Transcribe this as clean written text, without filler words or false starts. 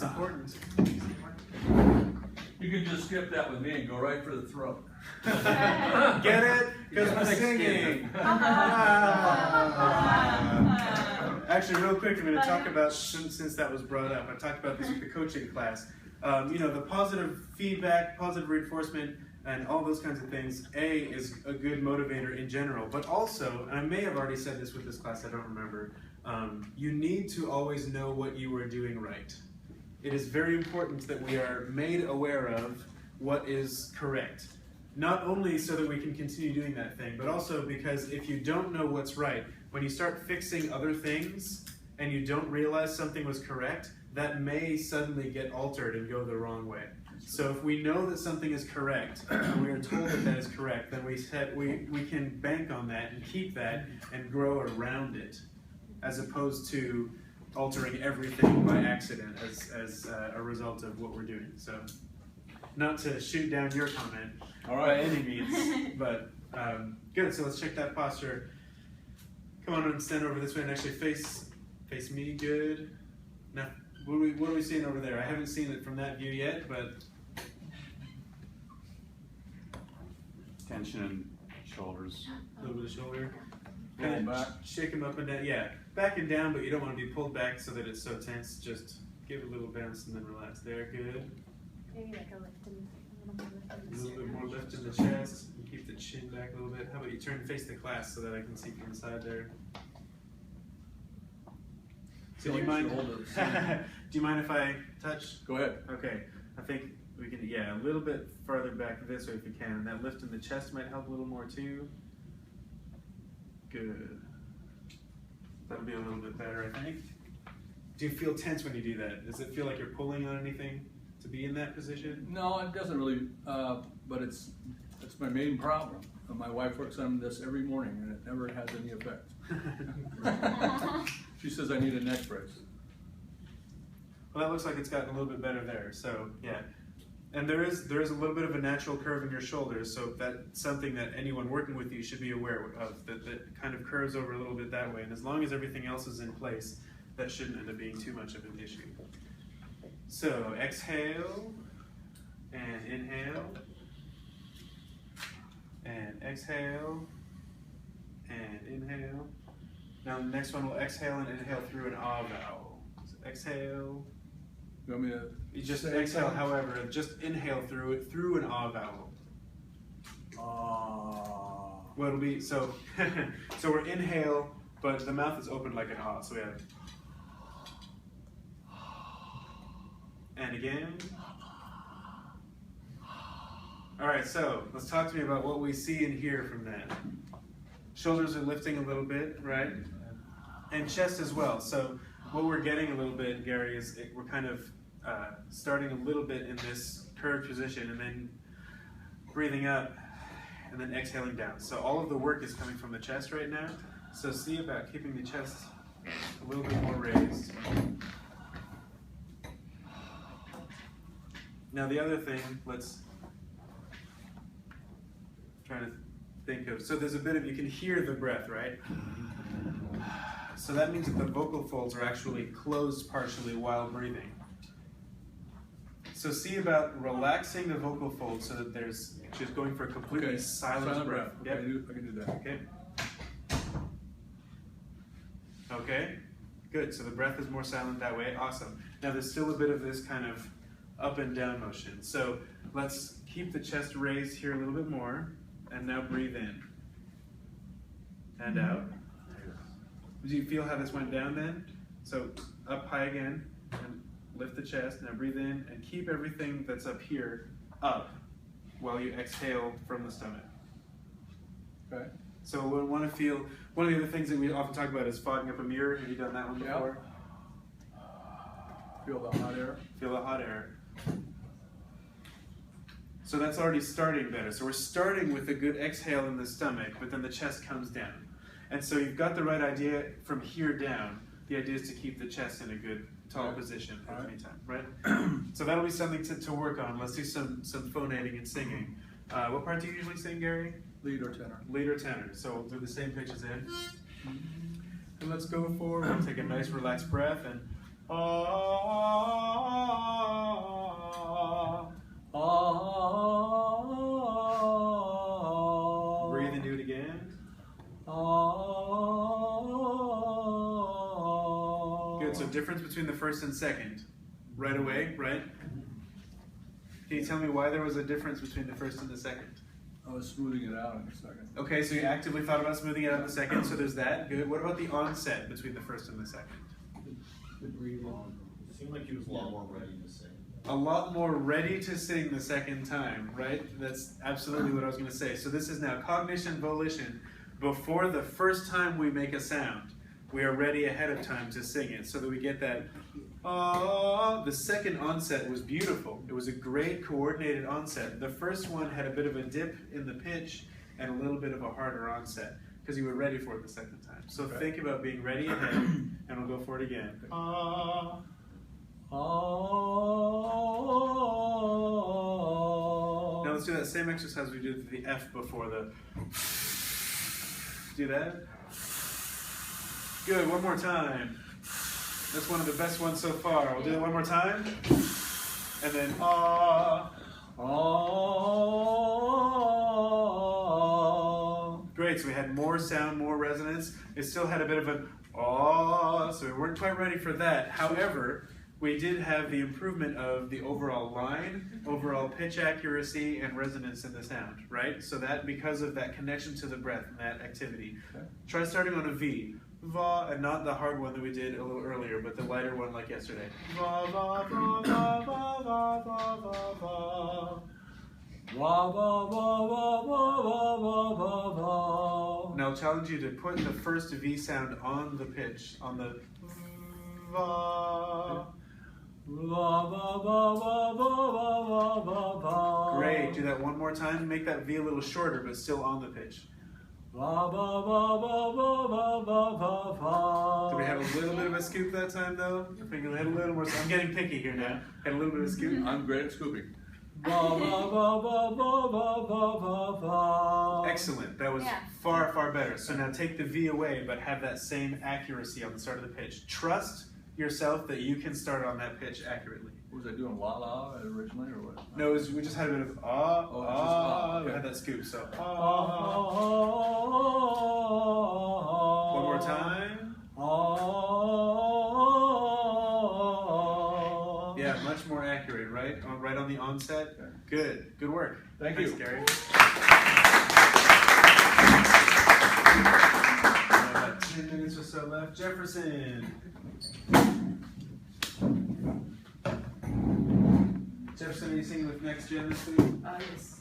It's important. You can just skip that with me and go right for the throat. Get it? Because we're singing. Actually, real quick, I'm going to talk about, since that was brought up, I talked about this with the coaching class. You know, the positive feedback, positive reinforcement, and all those kinds of things, is a good motivator in general. But also, and I may have already said this with this class, I don't remember, you need to always know what you are doing right. It is very important that we are made aware of what is correct. Not only so that we can continue doing that thing, but also because if you don't know what's right, when you start fixing other things and you don't realize something was correct, that may suddenly get altered and go the wrong way. So if we know that something is correct, and we are told that that is correct, then we can bank on that and keep that and grow around it, as opposed to altering everything by accident as a result of what we're doing. So, not to shoot down your comment by any means, but good. So let's check that posture. Come on and stand over this way and actually face me. Good. Now, what are we seeing over there? I haven't seen it from that view yet, but tension in shoulders. a little bit of shoulder. Pull Kind back. of shake them up and down. Yeah, back and down, but you don't want to be pulled back so that it's so tense. Just give it a little bounce and then relax. There, good. Maybe like a lift in, A little bit more lift in the chest. And keep the chin back a little bit. How about you turn and face the class so that I can see from the side there. So do you mind? Do you mind if I touch? Go ahead. Okay. I think we can. Yeah, a little bit farther back this way if you can. And that lift in the chest might help a little more too. Good. That'll be a little bit better, I think. Do you feel tense when you do that? Does it feel like you're pulling on anything to be in that position? No, it doesn't really, but it's my main problem. My wife works on this every morning and it never has any effect. She says I need a neck brace. Well, that looks like it's gotten a little bit better there. So yeah, and there is a little bit of a natural curve in your shoulders. So that's something that anyone working with you should be aware of. That kind of curves over a little bit that way. And as long as everything else is in place, that shouldn't end up being too much of an issue. So exhale and inhale and exhale and inhale. Now the next one will exhale and inhale through an ah vowel. So exhale. You want me to? You just say exhale, something? however, just inhale through it through an ah vowel. Well, it'll be so. So we're inhale, but the mouth is open like an ah. So we have. And again. All right, so let's talk to me about what we see and hear from that. Shoulders are lifting a little bit, right? And chest as well. So what we're getting a little bit, Gary, is we're kind of starting a little bit in this curved position and then breathing up and then exhaling down. So all of the work is coming from the chest right now. So see about keeping the chest a little bit more raised. Now the other thing, let's try to think of, so there's a bit of, you can hear the breath, right? So that means that the vocal folds are actually closed partially while breathing. So see about relaxing the vocal folds so that there's just going for a completely silent breath. Okay, Yep. I can do that. Okay. Okay. Good. So the breath is more silent that way. Awesome. Now there's still a bit of this kind of up and down motion. So let's keep the chest raised here a little bit more. And now breathe in. And out. Do you feel how this went down then? So up high again. And lift the chest. Now breathe in and keep everything that's up here up while you exhale from the stomach. Okay. So we want to feel, one of the other things that we often talk about is fogging up a mirror. Have you done that one before? Feel the hot air. Feel the hot air. So that's already starting better. So we're starting with a good exhale in the stomach, but then the chest comes down. And so you've got the right idea from here down. The idea is to keep the chest in a good tall position at any time, right? So that'll be something to work on. Let's do some phonating and singing. What part do you usually sing, Gary? Lead or tenor. Lead or tenor. So we'll do the same pitches in. And let's go forward. Take a nice relaxed breath and difference between the first and second right away, right? Can you tell me why there was a difference between the first and the second? I was smoothing it out in a second. Okay, so you actively thought about smoothing it out in the second, so there's that. Good. What about the onset between the first and the second? It seemed like he was a lot more ready to sing. A lot more ready to sing the second time, right? That's absolutely what I was going to say. So this is now cognition, volition. Before the first time we make a sound, we are ready ahead of time to sing it so that we get that, the second onset was beautiful. It was a great coordinated onset. The first one had a bit of a dip in the pitch and a little bit of a harder onset because you were ready for it the second time. So Okay. think about being ready ahead, and we'll go for it again. Now let's do that same exercise we did with the F before the. Do that. Good, one more time. That's one of the best ones so far. We'll do it one more time. And then Great, so we had more sound, more resonance. It still had a bit of an so we weren't quite ready for that. However, we did have the improvement of the overall line, overall pitch accuracy, and resonance in the sound, right? So that because of that connection to the breath and that activity. Okay. Try starting on a V. Va, and not the hard one that we did a little earlier, but the lighter one like yesterday. Va, va, va, va, va, va, va, va, va. Wa va va va va va va va va. Now I'll challenge you to put the first V sound on the pitch, on the va. Va va va va va va va va. Great, do that one more time. Make that V a little shorter, but still on the pitch. Va va va va va va va va va. Did we have a little bit of a scoop that time though? I think we had a little more. I'm getting picky here now. Had a little bit of a scoop. I'm great at scooping. Va va va va va va va va va. Excellent. That was Yeah. far, far better. So now take the V away, but have that same accuracy on the start of the pitch. Trust yourself that you can start on that pitch accurately. Was I doing la la originally or what? No, we just had a bit of Oh, it's just ah, We okay. had that scoop. So One one more time. Yeah, much more accurate, right? Right on the onset. Okay. Good. Good work. Thank Thanks, you. Gary. About 10 minutes or so left. Jefferson. Jefferson, are you singing with Next Gen this week? Yes.